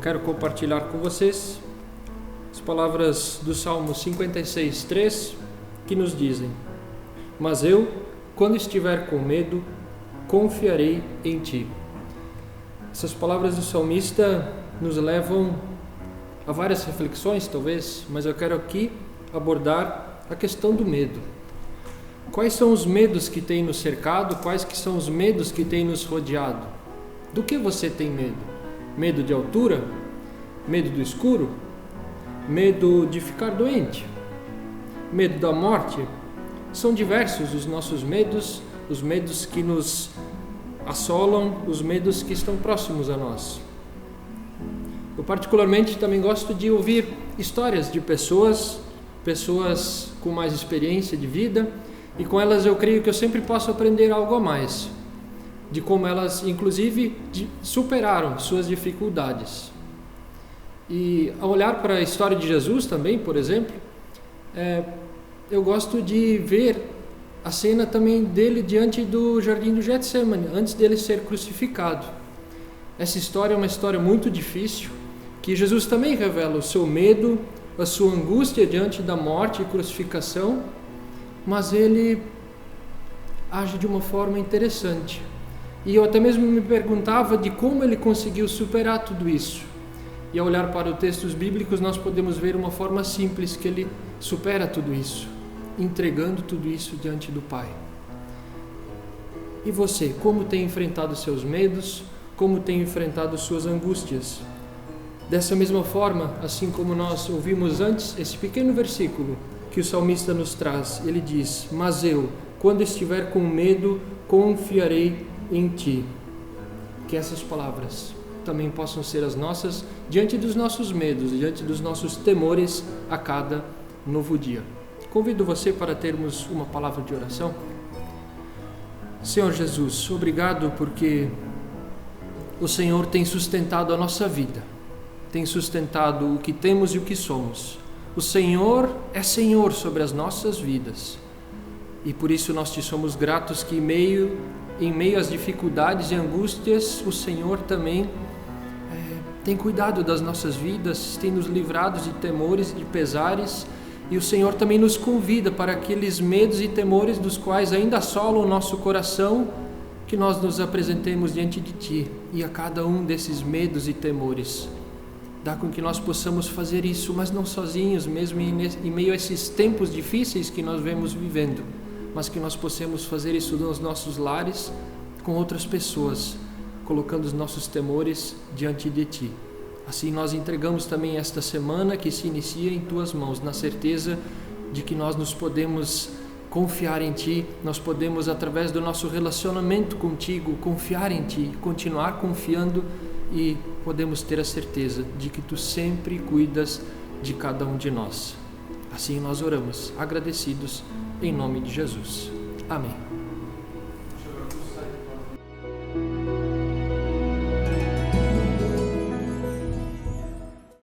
quero compartilhar com vocês as palavras do Salmo 56:3, que nos dizem: Mas eu, quando estiver com medo, confiarei em ti. Essas palavras do salmista nos levam a várias reflexões, talvez, mas eu quero aqui abordar a questão do medo. Quais são os medos que têm nos cercado? Quais que são os medos que têm nos rodeado? Do que você tem medo? Medo de altura? Medo do escuro? Medo de ficar doente? Medo da morte? São diversos os nossos medos, os medos que nos assolam, os medos que estão próximos a nós. Eu particularmente também gosto de ouvir histórias de pessoas com mais experiência de vida, e com elas eu creio que eu sempre posso aprender algo a mais, de como elas inclusive superaram suas dificuldades. E ao olhar para a história de Jesus também, por exemplo, eu gosto de ver a cena também dele diante do jardim do Getsemane, antes dele ser crucificado. Essa história é uma história muito difícil, que Jesus também revela o seu medo, a sua angústia diante da morte e crucificação, mas ele age de uma forma interessante. E eu até mesmo me perguntava de como ele conseguiu superar tudo isso. E ao olhar para os textos bíblicos, nós podemos ver uma forma simples que ele supera tudo isso, entregando tudo isso diante do Pai. E você, como tem enfrentado seus medos? Como tem enfrentado suas angústias? Dessa mesma forma, assim como nós ouvimos antes, esse pequeno versículo que o salmista nos traz, ele diz: Mas eu, quando estiver com medo, confiarei em ti. Que essas palavras também possam ser as nossas diante dos nossos medos, diante dos nossos temores a cada novo dia. Convido você para termos uma palavra de oração. Senhor Jesus, obrigado porque o Senhor tem sustentado a nossa vida, tem sustentado o que temos e o que somos. O Senhor é Senhor sobre as nossas vidas, e por isso nós te somos gratos que em meio às dificuldades e angústias, o Senhor também tem cuidado das nossas vidas, tem nos livrado de temores e de pesares, e o Senhor também nos convida para aqueles medos e temores dos quais ainda assolam o nosso coração, que nós nos apresentemos diante de Ti, e a cada um desses medos e temores dá com que nós possamos fazer isso, mas não sozinhos, mesmo em meio a esses tempos difíceis que nós vemos vivendo, mas que nós possamos fazer isso nos nossos lares, com outras pessoas, colocando os nossos temores diante de Ti. Assim nós entregamos também esta semana que se inicia em Tuas mãos, na certeza de que nós nos podemos confiar em Ti, nós podemos, através do nosso relacionamento contigo, confiar em Ti, continuar confiando, e podemos ter a certeza de que Tu sempre cuidas de cada um de nós. Assim nós oramos, agradecidos, em nome de Jesus. Amém.